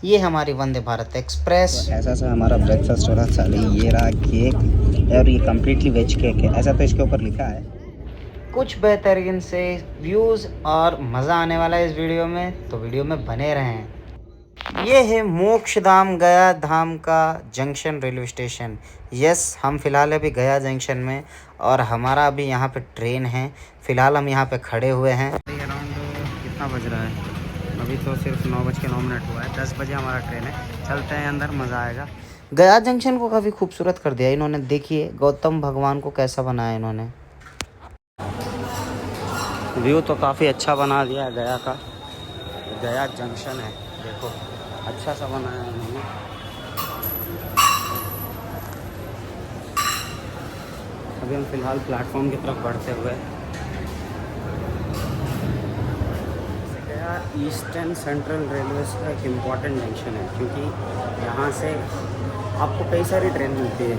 ये हमारी वंदे भारत एक्सप्रेस। तो ऐसा सा हमारा ब्रेकफास्ट हो रहा साले। ये रहा केक और ये कम्प्लीटली वेज केक है, ऐसा तो इसके ऊपर लिखा है। कुछ बेहतरीन से व्यूज़ और मज़ा आने वाला है इस वीडियो में, तो वीडियो में बने रहें। ये है मोक्षधाम गया धाम का जंक्शन रेलवे स्टेशन। यस, हम फ़िलहाल अभी गया जंक्शन में और हमारा अभी यहाँ पे ट्रेन है। फ़िलहाल हम यहाँ पे खड़े हुए हैं। अराउंड कितना बज रहा है? अभी तो सिर्फ 9:09 हुआ है। 10 बजे हमारा ट्रेन है। चलते हैं अंदर, मज़ा आएगा। गया जंक्शन को काफ़ी खूबसूरत कर दिया इन्होंने। देखिए गौतम भगवान को कैसा बनाया इन्होंने। व्यू तो काफ़ी अच्छा बना दिया गया का। गया जंक्शन है, देखो अच्छा सा बनाया है इन्होंने। अभी हम फ़िलहाल प्लेटफॉर्म की तरफ बढ़ते हुए। गया ईस्टर्न सेंट्रल रेलवे का एक इम्पॉर्टेंट जंक्शन है, क्योंकि यहाँ से आपको कई सारी ट्रेन मिलती है।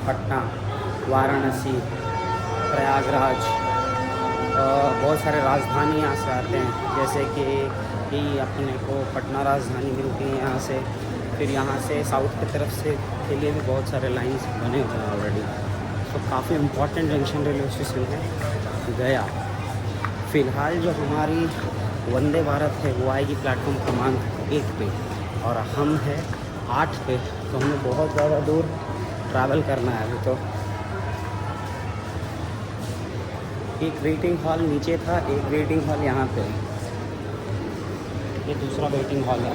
पटना, वाराणसी, प्रयागराज, बहुत सारे राजधानी यहाँ से आते हैं। जैसे कि अपने को पटना राजधानी मिलती है यहाँ से। फिर यहाँ से साउथ की तरफ से के लिए भी बहुत सारे लाइंस बने हुए हैं ऑलरेडी। तो काफ़ी इम्पोर्टेंट जंक्शन रेलवे स्टेशन है गया। फ़िलहाल जो हमारी वंदे भारत है वो आएगी प्लेटफॉर्म क्रमांक 1 पे और हम हैं 8 पे। तो हमें बहुत ज़्यादा दूर ट्रैवल करना है अभी। तो एक वेटिंग हॉल नीचे था, एक वेटिंग हॉल यहाँ पे, ये दूसरा वेटिंग हॉल है।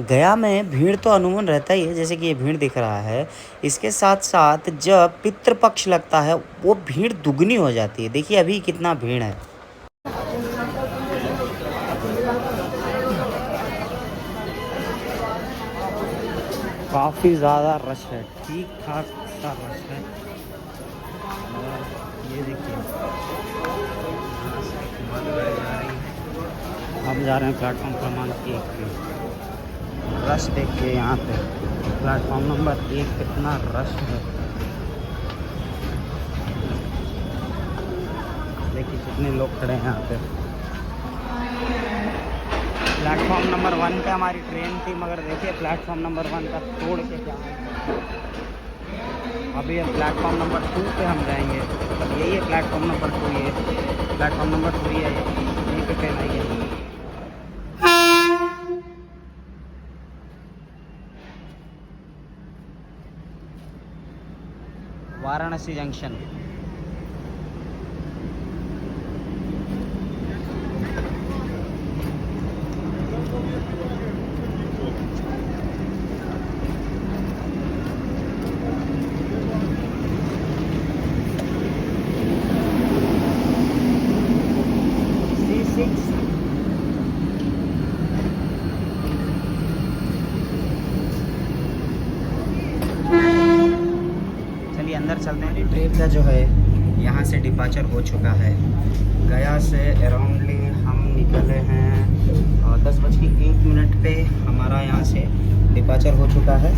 गया में भीड़ तो अमूमन रहता ही है, जैसे कि ये भीड़ दिख रहा है। इसके साथ साथ जब पितृपक्ष लगता है वो भीड़ दुगनी हो जाती है। देखिए अभी कितना भीड़ है। काफ़ी ज़्यादा रश है, ठीक ठाक सा रश है। और ये देखिए हम जा रहे हैं प्लेटफॉर्म क्रमांक 1 पे। रश देखिए यहाँ पे प्लेटफॉर्म नंबर 1 कितना रश है। देखिए कितने लोग खड़े हैं यहाँ पे। प्लेटफॉर्म नंबर 1 पे हमारी ट्रेन थी, मगर देखिए प्लेटफॉर्म नंबर 1 का तोड़ के क्या है। अभी हम प्लेटफॉर्म नंबर 2 पे हम जाएंगे। मतलब यही है प्लेटफॉर्म नंबर 2, ये प्लेटफॉर्म नंबर 2 है, यहीं पे ट्रेन आई है। वाराणसी जंक्शन। चलिए अंदर चलते हैं। ट्रेन का जो है यहाँ से डिपार्चर हो चुका है। गया से अराउंडली हम निकले हैं 10:01 पे हमारा यहाँ से डिपार्चर हो चुका है।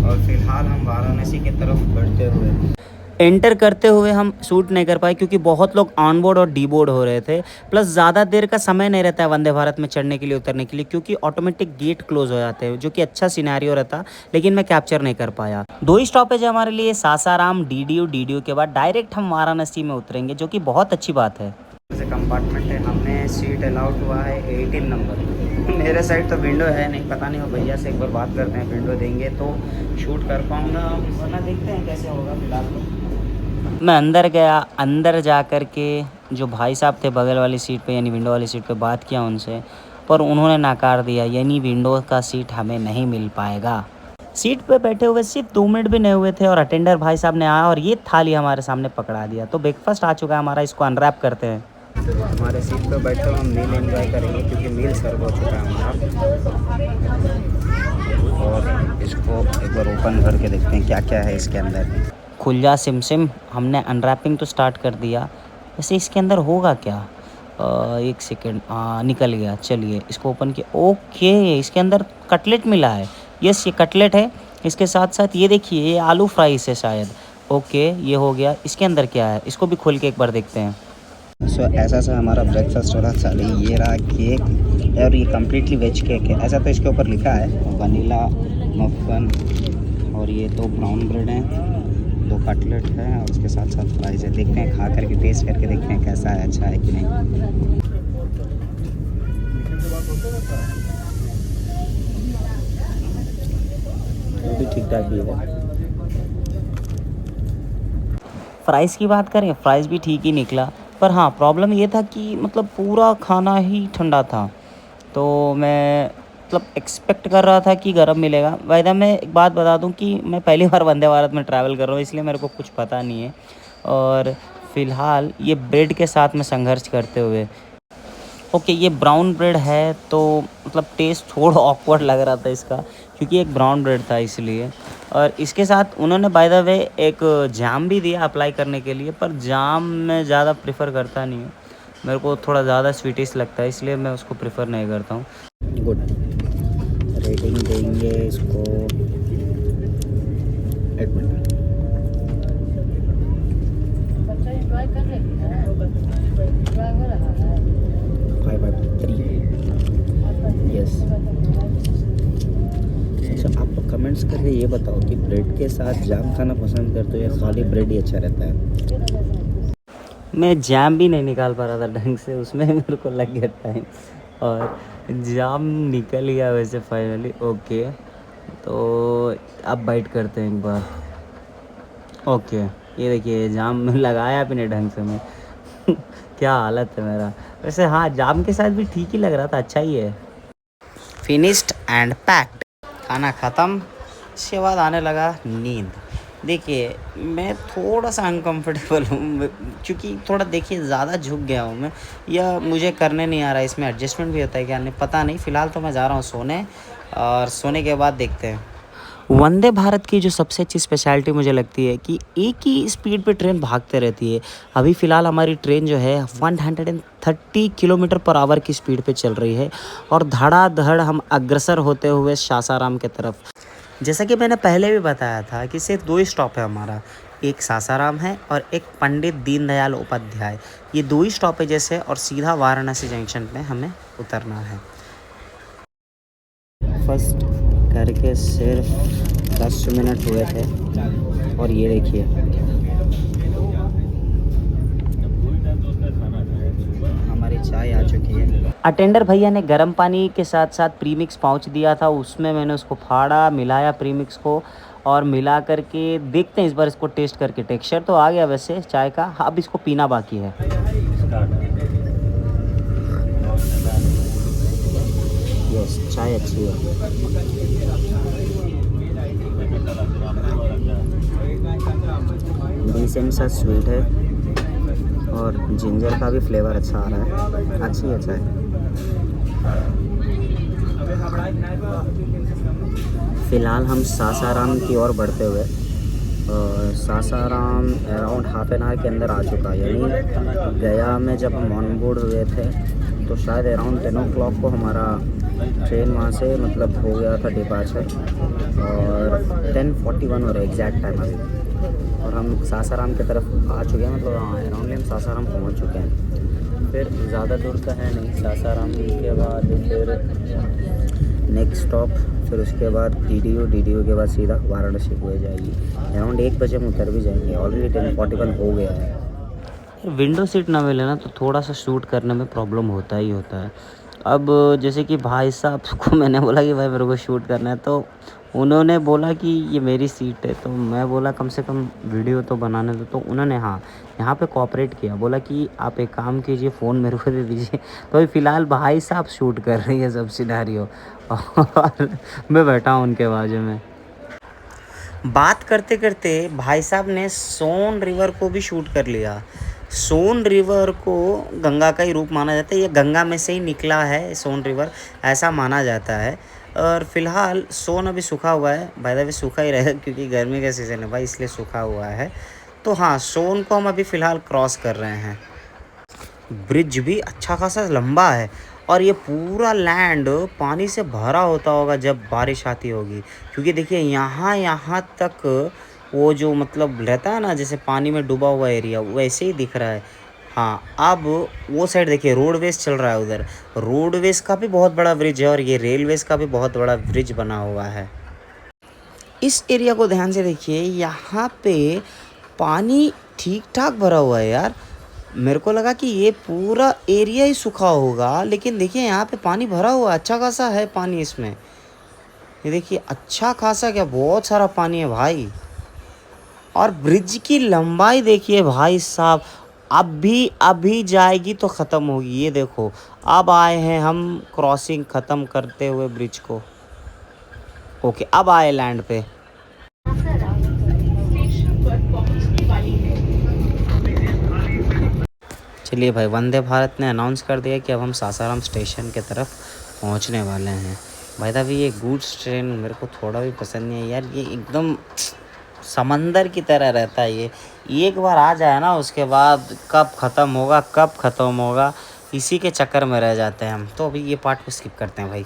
और फिलहाल हम वाराणसी की तरफ बढ़ते हुए एंटर करते हुए हम शूट नहीं कर पाए, क्योंकि बहुत लोग ऑन बोर्ड और डी बोर्ड हो रहे थे। प्लस ज़्यादा देर का समय नहीं रहता है वंदे भारत में चढ़ने के लिए, उतरने के लिए, क्योंकि ऑटोमेटिक गेट क्लोज हो जाते हैं, जो कि अच्छा सिनेरियो रहता, लेकिन मैं कैप्चर नहीं कर पाया। 2 ही स्टॉपेज है हमारे लिए, सासाराम, डीडीयू के बाद डायरेक्ट हम वाराणसी में उतरेंगे, जो कि बहुत अच्छी बात है। कंपार्टमेंट है, हमने सीट अलाउड हुआ है 18 नंबर। मेरे साइड तो विंडो है नहीं, पता नहीं हो भैया से एक बार बात करते हैं, विंडो देंगे तो शूट कर पाऊँगा, वरना देखते हैं कैसे होगा। फिलहाल तो मैं अंदर गया। अंदर जा कर के जो भाई साहब थे बगल वाली सीट पे यानी विंडो वाली सीट पे, बात किया उनसे, पर उन्होंने नकार दिया, यानी विंडो का सीट हमें नहीं मिल पाएगा। सीट पे बैठे हुए सिर्फ 2 मिनट भी नहीं हुए थे और अटेंडर भाई साहब ने आया और ये थाली हमारे सामने पकड़ा दिया। तो ब्रेकफास्ट आ चुका है हमारा, इसको अनरैप करते हैं। हमारे सीट पे बैठे हुए हम मील एंजॉय करेंगे, क्योंकि मील सर्व हो चुका है हमारा। और इसको एक बार ओपन करके देखते हैं क्या क्या है इसके अंदर। खुल जा सिम। हमने अनरैपिंग तो स्टार्ट कर दिया। वैसे इसके अंदर होगा क्या? 1 सेकेंड, निकल गया। चलिए इसको ओपन किया। ओके, इसके अंदर कटलेट मिला है। यस, ये कटलेट है। इसके साथ साथ ये देखिए, ये आलू फ्राई है शायद। ओके, ये हो गया। इसके अंदर क्या है इसको भी खोल के एक बार देखते हैं। सो ऐसा सा हमारा ब्रेकफास्ट हो रहा चालू। ये रहा केक, और ये कम्प्लीटली वेज केक है। ऐसा तो इसके ऊपर लिखा है वनीला मक्खन, और ये तो ब्राउन ब्रेड है, 2 कटलेट है, और उसके साथ साथ फ्राइज है। देखते हैं, खा करके टेस्ट करके देखते हैं कैसा है, अच्छा है कि नहीं। वो भी ठीक ठाक ही है। फ़्राइज़ की बात करें, फ़्राइज़ भी ठीक ही निकला, पर हाँ प्रॉब्लम ये था कि मतलब पूरा खाना ही ठंडा था। तो मैं मतलब एक्सपेक्ट कर रहा था कि गर्म मिलेगा। बाय द वे मैं एक बात बता दूं कि मैं पहली बार वंदे भारत में ट्रैवल कर रहा हूँ, इसलिए मेरे को कुछ पता नहीं है। और फ़िलहाल ये ब्रेड के साथ में संघर्ष करते हुए, ओके ये ब्राउन ब्रेड है तो मतलब टेस्ट थोड़ा ऑकवर्ड लग रहा था इसका, क्योंकि एक ब्राउन ब्रेड था इसलिए। और इसके साथ उन्होंने बाय द वे एक जाम भी दिया अप्लाई करने के लिए, पर जाम मैं ज़्यादा प्रेफर करता नहीं हूँ, मेरे को थोड़ा ज़्यादा स्वीटिश लगता है, इसलिए मैं उसको प्रेफर नहीं करता हूँ। गुड रेटिंग देंगे इसको 8 मिनट। 5/3 यस। अच्छा, आप लोग कमेंट्स करके ये बताओ कि ब्रेड के साथ जाम खाना पसंद करते हो या खाली ब्रेड ही अच्छा रहता है। मैं जैम भी नहीं निकाल पा रहा था ढंग से, उसमें मेरे को लग गया टाइम, और जाम निकल गया वैसे फाइनली। ओके तो अब बाइट करते हैं एक बार। ओके ये देखिए जाम लगाया भी नहीं ढंग से मैं क्या हालत है मेरा। वैसे हाँ जाम के साथ भी ठीक ही लग रहा था, अच्छा ही है। फिनिश्ड एंड पैक्ड, खाना ख़त्म। इसके बाद आने लगा नींद। देखिए मैं थोड़ा सा अनकंफर्टेबल हूँ, क्योंकि थोड़ा देखिए ज़्यादा झुक गया हूँ मैं, या मुझे करने नहीं आ रहा है, इसमें एडजस्टमेंट भी होता है क्या नहीं पता नहीं। फ़िलहाल तो मैं जा रहा हूँ सोने, और सोने के बाद देखते हैं। वंदे भारत की जो सबसे अच्छी स्पेशलिटी मुझे लगती है कि एक ही स्पीड पे ट्रेन भागते रहती है। अभी फ़िलहाल हमारी ट्रेन जो है 130 किलोमीटर पर आवर की स्पीड पे चल रही है, और धड़ाधड़ हम अग्रसर होते हुए सासाराम के तरफ। जैसा कि मैंने पहले भी बताया था कि सिर्फ 2 ही स्टॉप है हमारा, एक सासाराम है और एक पंडित दीनदयाल उपाध्याय। ये 2 ही स्टॉपेजेस है, और सीधा वाराणसी जंक्शन पे हमें उतरना है। फर्स्ट करके सिर्फ 10 मिनट हुए थे, और ये देखिए हमारी चाय आ चुकी है। अटेंडर भैया ने गर्म पानी के साथ साथ प्रीमिक्स पाउच दिया था, उसमें मैंने उसको फाड़ा, मिलाया प्रीमिक्स को, और मिला करके देखते हैं इस बार इसको टेस्ट करके। टेक्सचर तो आ गया वैसे चाय का, अब इसको पीना बाकी है। यस चाय अच्छी है। डिसेंट सा स्वीट है, और जिंजर का भी फ्लेवर अच्छा आ रहा है, अच्छी है चाय। फ़िलहाल हम सासाराम की ओर बढ़ते हुए, Sasaram around half an hour के अंदर आ चुका है। यानी गया में जब हम ऑन बोर्ड हुए थे तो शायद अराउंड 10 o'clock को हमारा ट्रेन वहाँ से मतलब हो गया था डिपार्चर, और 10:41 हो रहा है एग्जैक्ट टाइम अभी, और हम सासाराम की तरफ आ चुके हैं। मतलब हाँ अराउंडली हम सासाराम पहुँच चुके हैं। फिर ज़्यादा दूर का है नहीं, सासाराम के बाद फिर नेक्स्ट स्टॉप, फिर उसके बाद डीडीयू के बाद सीधा वाराणसी को हो जाएगी। अराउंड 1 बजे हम उतर भी जाएंगे, ऑलरेडी 10:41 हो गया है। विंडो सीट ना मिले ना तो थोड़ा सा शूट करने में प्रॉब्लम होता ही होता है। अब जैसे कि भाई साहब को मैंने बोला कि भाई मेरे को शूट करना है, तो उन्होंने बोला कि ये मेरी सीट है, तो मैं बोला कम से कम वीडियो तो बनाने दो। तो उन्होंने हाँ यहाँ पे कोऑपरेट किया, बोला कि आप एक काम कीजिए फ़ोन मेरे को दे दीजिए। तो अभी फ़िलहाल भाई साहब शूट कर रही है सब सिनेरियो, और मैं बैठा हूँ उनके बाजू में। बात करते करते भाई साहब ने सोन रिवर को भी शूट कर लिया। सोन रिवर को गंगा का ही रूप माना जाता है, ये गंगा में से ही निकला है सोन रिवर, ऐसा माना जाता है। और फिलहाल सोन अभी सूखा हुआ है, बाय द वे सूखा ही रहेगा क्योंकि गर्मी का सीज़न है भाई, इसलिए सूखा हुआ है। तो हाँ सोन को हम अभी फ़िलहाल क्रॉस कर रहे हैं। ब्रिज भी अच्छा खासा लंबा है, और ये पूरा लैंड पानी से भरा होता होगा जब बारिश आती होगी, क्योंकि देखिए यहाँ तक वो जो मतलब रहता है ना जैसे पानी में डूबा हुआ एरिया वैसे ही दिख रहा है। हाँ, अब वो साइड देखिए रोडवेज चल रहा है उधर। रोडवेज का भी बहुत बड़ा ब्रिज है और ये रेलवेज का भी बहुत बड़ा ब्रिज बना हुआ है। इस एरिया को ध्यान से देखिए, यहाँ पे पानी ठीक ठाक भरा हुआ है यार। मेरे को लगा कि ये पूरा एरिया ही सूखा होगा, लेकिन देखिए यहाँ पे पानी भरा हुआ है, अच्छा खासा है पानी इसमें। ये देखिए अच्छा खासा क्या, बहुत सारा पानी है भाई। और ब्रिज की लंबाई देखिए भाई साहब, अभी जाएगी तो ख़त्म होगी। ये देखो अब आए हैं हम क्रॉसिंग ख़त्म करते हुए ब्रिज को। ओके, अब आए लैंड पे। चलिए भाई, वंदे भारत ने अनाउंस कर दिया कि अब हम सासाराम स्टेशन के तरफ पहुंचने वाले हैं। भाई साहब ये गुड्स ट्रेन मेरे को थोड़ा भी पसंद नहीं है यार, ये एकदम समंदर की तरह रहता है। ये एक बार आ जाए ना, उसके बाद कब ख़त्म होगा इसी के चक्कर में रह जाते हैं हम। तो अभी ये पार्ट को स्किप करते हैं भाई।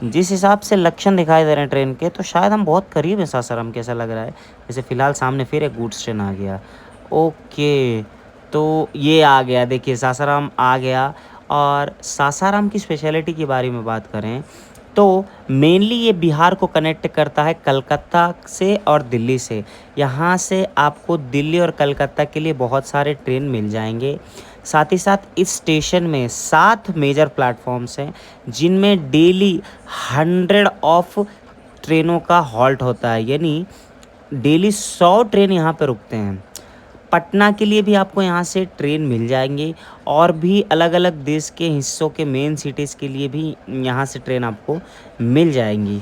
जिस हिसाब से लक्षण दिखाई दे रहे हैं ट्रेन के, तो शायद हम बहुत करीब हैं सासाराम के, ऐसा लग रहा है। जैसे फ़िलहाल सामने फिर एक गुड्स ट्रेन आ गया। ओके, तो ये आ गया, देखिए सासाराम आ गया। और सासाराम की स्पेशलिटी के बारे में बात करें तो मेनली ये बिहार को कनेक्ट करता है कलकत्ता से और दिल्ली से। यहाँ से आपको दिल्ली और कलकत्ता के लिए बहुत सारे ट्रेन मिल जाएंगे। साथ ही साथ इस स्टेशन में 7 मेजर प्लेटफॉर्म्स हैं, जिनमें डेली 100 ऑफ ट्रेनों का हॉल्ट होता है, यानी डेली 100 ट्रेन यहाँ पे रुकते हैं। पटना के लिए भी आपको यहाँ से ट्रेन मिल जाएंगे, और भी अलग अलग देश के हिस्सों के मेन सिटीज़ के लिए भी यहाँ से ट्रेन आपको मिल जाएंगी।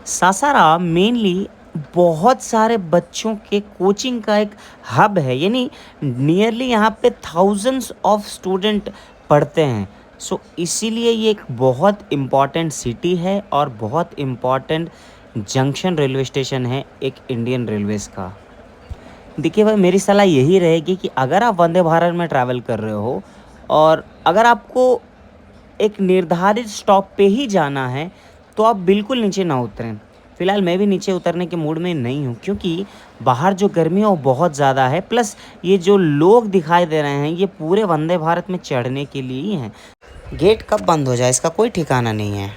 सासाराम मेनली बहुत सारे बच्चों के कोचिंग का एक हब है, यानी नियरली यहाँ पे थाउजेंड्स ऑफ स्टूडेंट पढ़ते हैं। सो इसीलिए ये एक बहुत इम्पॉर्टेंट सिटी है और बहुत इम्पॉर्टेंट जंक्शन रेलवे स्टेशन है एक इंडियन रेलवेज़ का। देखिए भाई, मेरी सलाह यही रहेगी कि अगर आप वंदे भारत में ट्रैवल कर रहे हो और अगर आपको एक निर्धारित स्टॉप पे ही जाना है, तो आप बिल्कुल नीचे ना उतरें। फ़िलहाल मैं भी नीचे उतरने के मूड में नहीं हूँ, क्योंकि बाहर जो गर्मी है वो बहुत ज़्यादा है। प्लस ये जो लोग दिखाई दे रहे हैं, ये पूरे वंदे भारत में चढ़ने के लिए ही हैं। गेट कब बंद हो जाए इसका कोई ठिकाना नहीं है।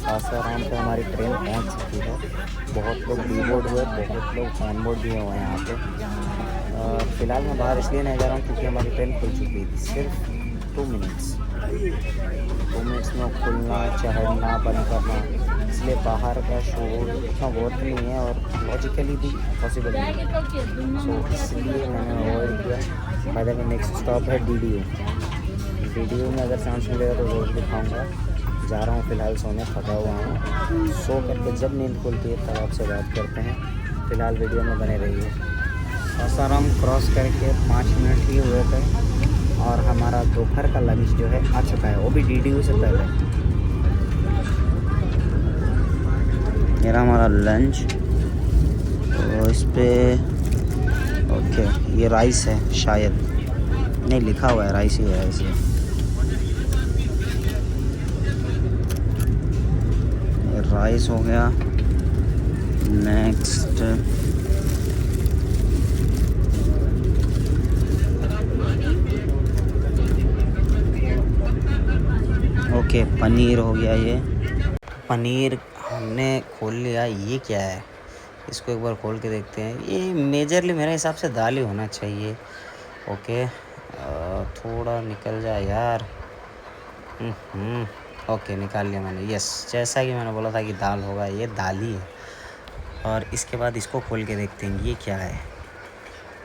सासाराम पे हमारी ट्रेन पहुंच चुकी है। बहुत लोग डीबोर्ड हुए, बहुत लोग ऑनबोर्ड भी हुए हैं यहाँ पे। फ़िलहाल मैं बाहर इसलिए नहीं जा रहा हूँ क्योंकि हमारी ट्रेन खुल चुकी थी। सिर्फ 2 मिनट्स में खुलना, चढ़ना, बंद करना, इसलिए बाहर का शोर उतना वर्थ नहीं है और लॉजिकली भी पॉसिबल नहीं है। सो इसलिए मैंने अवॉइड किया। फायदा कि नेक्स्ट स्टॉप है DDU में अगर चांस मिलेगा तो रोज़ दिखाऊँगा। जा रहा हूँ फ़िलहाल सोने, थका हुआ हूँ। सो करके जब नींद खुलती है तब आपसे बात करते हैं। फ़िलहाल वीडियो में बने रहिए। सासाराम क्रॉस करके 5 मिनट ही हुए थे और हमारा दोपहर का लंच जो है आ चुका है, वो भी DDU से पहले। मेरा हमारा लंच, तो इस पर ओके, ये राइस है शायद, नहीं लिखा हुआ है राइस ही है ऐसे। राइस हो गया। नेक्स्ट ओके, पनीर हो गया। ये पनीर हमने खोल लिया। ये क्या है, इसको एक बार खोल के देखते हैं। ये मेजरली मेरे हिसाब से दाल ही होना चाहिए। ओके, थोड़ा निकल जाए यार। ओके, निकाल लिया मैंने। यस, जैसा कि मैंने बोला था कि दाल होगा, ये दाल ही है। और इसके बाद इसको खोल के देखते हैं ये क्या है।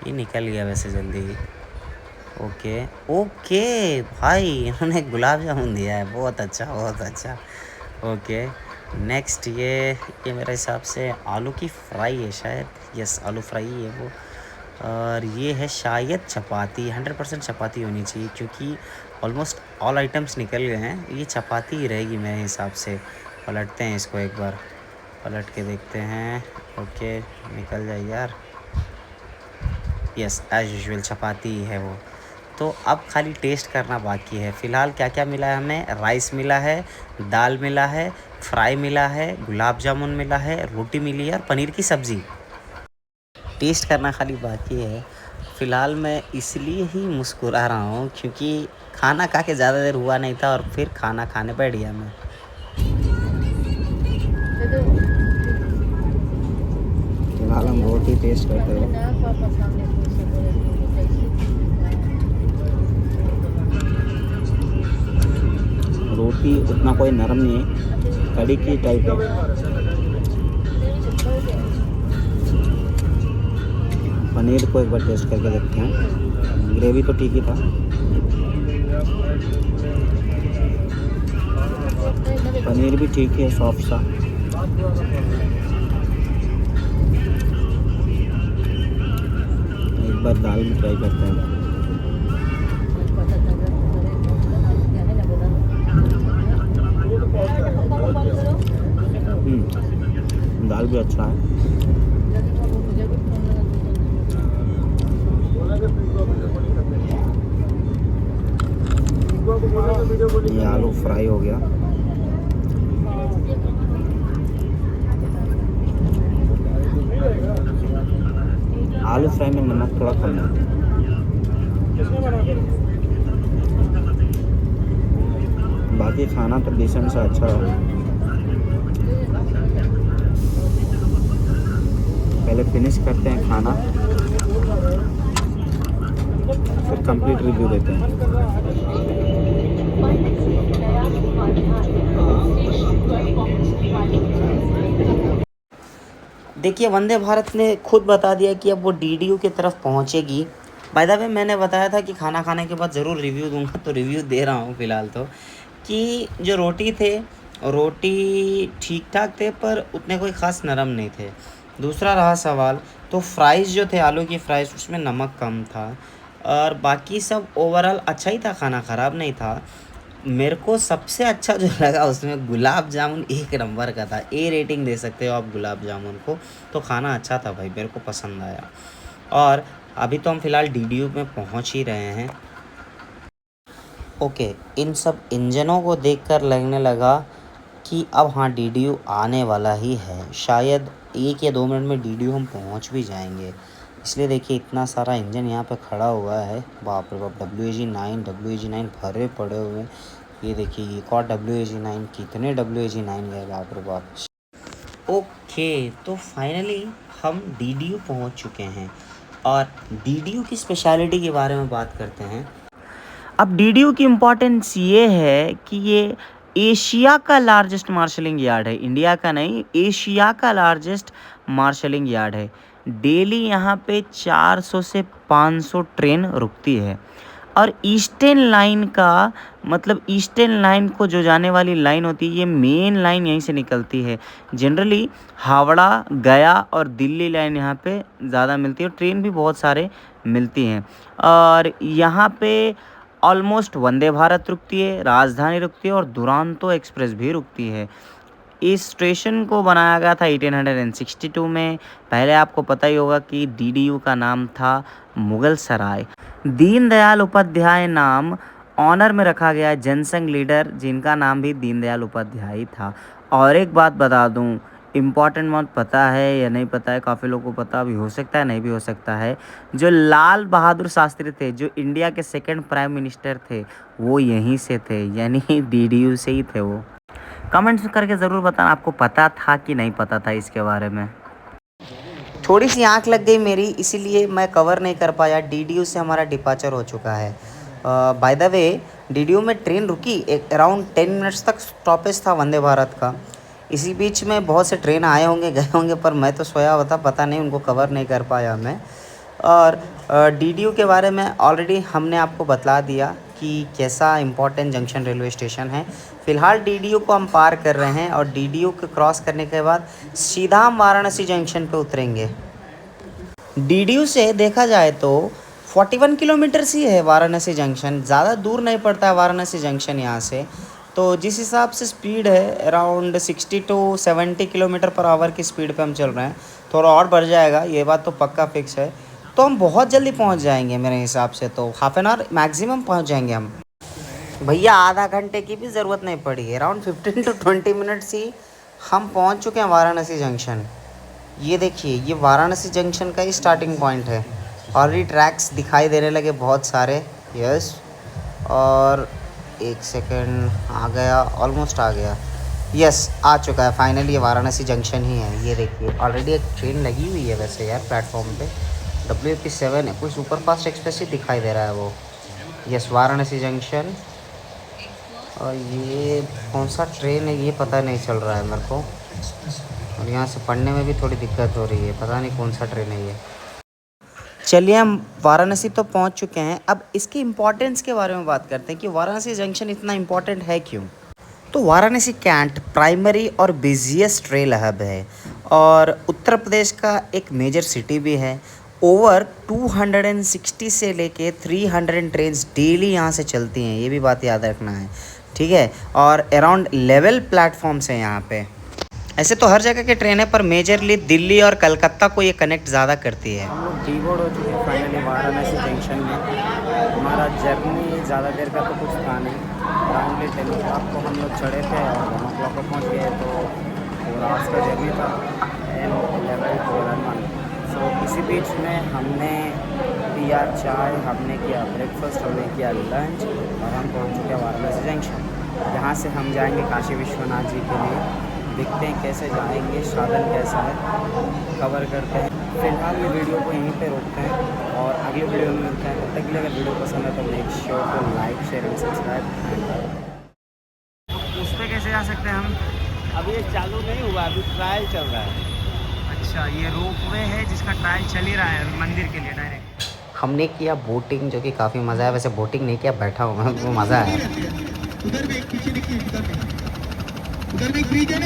ये निकल गया वैसे जल्दी ही। ओके भाई, इन्होंने गुलाब जामुन दिया है, बहुत अच्छा। ओके, नेक्स्ट ये मेरे हिसाब से आलू की फ्राई है शायद। यस, आलू फ्राई है वो। और ये है शायद चपाती। 100% चपाती होनी चाहिए, क्योंकि ऑलमोस्ट ऑल आइटम्स निकल गए हैं। ये चपाती ही रहेगी मेरे हिसाब से। पलटते हैं इसको एक बार, पलट के देखते हैं। ओके, निकल जाए यार। यस, एज यूजुअल चपाती है वो। तो अब खाली टेस्ट करना बाकी है। फ़िलहाल क्या क्या मिला है हमें, राइस मिला है, दाल मिला है, फ्राई मिला है, गुलाब जामुन मिला है, रोटी मिली है और पनीर की सब्ज़ी। टेस्ट करना खाली बाकी है। फ़िलहाल मैं इसलिए ही मुस्कुरा रहा हूँ क्योंकि खाना खा के ज़्यादा देर हुआ नहीं था और फिर खाना खाने बैठ गया मैं। फिलहाल हम रोटी टेस्ट करते हैं। रोटी उतना कोई नरम नहीं है, कड़ी की टाइप है। पनीर को एक बार टेस्ट करके देखते हैं। ग्रेवी तो ठीक ही था। पनीर भी ठीक है, सॉफ्ट सा। एक बार दाल में ट्राई करते हैं। दाल भी अच्छा है। ये आलू फ्राई हो गया। आलू फ्राई में नमक थोड़ा कम है। बाकी खाना तो डिसेंट सा अच्छा है। पहले फिनिश करते हैं खाना, फिर कंप्लीट रिव्यू देते हैं। देखिए, वंदे भारत ने खुद बता दिया कि अब वो डीडीयू की तरफ पहुंचेगी। बाय द वे मैंने बताया था कि खाना खाने के बाद ज़रूर रिव्यू दूंगा, तो रिव्यू दे रहा हूँ फ़िलहाल तो, कि जो रोटी थे, रोटी ठीक ठाक थे पर उतने कोई ख़ास नरम नहीं थे। दूसरा रहा सवाल, तो फ्राइज़ जो थे, आलू की फ्राइज़, उसमें नमक कम था और बाकी सब ओवरऑल अच्छा ही था, खाना ख़राब नहीं था। मेरे को सबसे अच्छा जो लगा उसमें गुलाब जामुन एक नंबर का था। ए रेटिंग दे सकते हो आप गुलाब जामुन को। तो खाना अच्छा था भाई, मेरे को पसंद आया। और अभी तो हम फ़िलहाल डीडीयू में पहुंच ही रहे हैं। ओके, इन सब इंजनों को देखकर लगने लगा कि अब हाँ डीडीयू आने वाला ही है। शायद 1 या 2 मिनट में डीडीयू हम पहुंच भी जाएंगे। इसलिए देखिए इतना सारा इंजन यहाँ पे खड़ा हुआ है। बाप रे बाप, WAG9 भरे पड़े हुए हैं। ये देखिए एक और WAG9, कितने WAG9 गए, बाप रे बाप। ओके, तो फाइनली हम डीडीयू पहुंच चुके हैं और डीडीयू की स्पेशलिटी के बारे में बात करते हैं। अब डीडीयू की इम्पोर्टेंस ये है कि ये एशिया का लार्जेस्ट मार्शलिंग यार्ड है, इंडिया का नहीं, एशिया का लार्जेस्ट मार्शलिंग यार्ड है। डेली यहाँ पे 400 से 500 ट्रेन रुकती है और ईस्टर्न लाइन का मतलब ईस्टर्न लाइन को जो जाने वाली लाइन होती है, ये मेन लाइन यहीं से निकलती है। जनरली हावड़ा, गया और दिल्ली लाइन यहाँ पे ज़्यादा मिलती है और ट्रेन भी बहुत सारे मिलती हैं। और यहाँ पे ऑलमोस्ट वंदे भारत रुकती है, राजधानी रुकती है और दुरांतो एक्सप्रेस भी रुकती है। इस स्टेशन को बनाया गया था 1862 में। पहले आपको पता ही होगा कि डीडीयू का नाम था मुगल सराय। दीनदयाल उपाध्याय नाम ऑनर में रखा गया जनसंघ लीडर, जिनका नाम भी दीनदयाल उपाध्याय था। और एक बात बता दूं, इम्पॉर्टेंट बात, पता है या नहीं पता है, काफ़ी लोगों को पता भी हो सकता है, नहीं भी हो सकता है, जो लाल बहादुर शास्त्री थे, जो इंडिया के सेकंड प्राइम मिनिस्टर थे, वो यहीं से थे, यानी डीडीयू से ही थे वो। कमेंट्स करके ज़रूर बताना आपको पता था कि नहीं पता था इसके बारे में। थोड़ी सी आंख लग गई मेरी, इसीलिए मैं कवर नहीं कर पाया। डीडीयू से हमारा डिपार्चर हो चुका है। बाय द वे, डीडीयू में ट्रेन रुकी, एक अराउंड 10 मिनट्स तक स्टॉपेज था वंदे भारत का। इसी बीच में बहुत से ट्रेन आए होंगे, गए होंगे, पर मैं तो सोया हुआ था, पता नहीं, उनको कवर नहीं कर पाया मैं। और डीडीयू के बारे में ऑलरेडी हमने आपको बता दिया कि कैसा इम्पोर्टेंट जंक्शन रेलवे स्टेशन है। फ़िलहाल डीडीयू को हम पार कर रहे हैं और डीडीयू को क्रॉस करने के बाद सीधा हम वाराणसी जंक्शन पे उतरेंगे। डीडीयू से देखा जाए तो 41 किलोमीटर ही है वाराणसी जंक्शन, ज़्यादा दूर नहीं पड़ता है वाराणसी जंक्शन यहाँ से। तो जिस हिसाब से स्पीड है, around 60 to 70 kilometre per hour की स्पीड पे हम चल रहे हैं। थोड़ा और बढ़ जाएगा, ये बात तो पक्का फिक्स है। तो हम बहुत जल्दी पहुंच जाएंगे मेरे हिसाब से, तो हाफ एन आवर मैक्सिमम पहुंच जाएंगे हम। भैया आधा घंटे की भी ज़रूरत नहीं पड़ी, अराउंड 15 to 20 मिनट्स ही हम पहुंच चुके हैं वाराणसी जंक्शन। ये देखिए, ये वाराणसी जंक्शन का ही स्टार्टिंग पॉइंट है। ऑलरेडी ट्रैक्स दिखाई देने लगे बहुत सारे। यस, और एक सेकंड, आ गया, ऑलमोस्ट आ गया। यस, आ चुका है फाइनली, ये वाराणसी जंक्शन ही है। ये देखिए ऑलरेडी एक ट्रेन लगी हुई है वैसे यार प्लेटफॉर्म पे, WP7 है, कोई सुपर फास्ट एक्सप्रेस ही दिखाई दे रहा है वो। Yes, Varanasi junction. और ये कौन सा ट्रेन है ये पता नहीं चल रहा है मेरे को, और यहाँ से पढ़ने में भी थोड़ी दिक्कत हो रही है, पता नहीं कौन सा ट्रेन है ये। चलिए, हम वाराणसी तो पहुँच चुके हैं, अब इसके इम्पोर्टेंस के बारे में बात करते हैं कि वाराणसी जंक्शन इतना इम्पोर्टेंट है क्यों। तो वाराणसी कैंट प्राइमरी और बिजिएस्ट रेल हब है और उत्तर प्रदेश का एक मेजर सिटी भी है। ओवर 260 से लेके 300 ट्रेन्स डेली यहाँ से चलती हैं, ये भी बात याद रखना है, ठीक है। और अराउंड 11 प्लेटफॉर्म्स हैं यहाँ पे। ऐसे तो हर जगह के ट्रेन है, पर मेजरली दिल्ली और कलकत्ता को ये कनेक्ट ज़्यादा करती है। हम लोग डीबोर्ड हो चुके हैं फाइनली वाराणसी जंक्शन में। हमारा जर्नी ज़्यादा देर का तो कुछ था नहीं, अराउंडली 10 o'clock को हम लोग चढ़े थे और 1 o'clock को पहुँच गए, तो 4 hours का जर्नी था। 10, 11, 12, 1। सो इसी बीच में हमने पिया चाय, हमने किया ब्रेकफास्ट, हमने किया लंच, और हम पहुँच चुके हैं वाराणसी जंक्शन। यहाँ से हम जाएंगे काशी विश्वनाथ जी के लिए, देखते हैं कैसे जाएंगे, साधन कैसा है, कवर करते हैं। फिलहाल ये वीडियो को यहीं पे रोकते हैं और अगले वीडियो में मिलते हैं। तब तक के लिए अगर वीडियो पसंद है तो make sure to like, share and subscribe. उस पर कैसे जा सकते हैं हम? अभी ये चालू नहीं हुआ, अभी ट्रायल चल रहा है। अच्छा, ये रोप वे है जिसका ट्रायल चल ही रहा है मंदिर के लिए डायरेक्ट। हमने किया बोटिंग, जो कि काफ़ी मज़ा आया। वैसे बोटिंग नहीं किया, बैठा हुआ, वो मज़ा आया।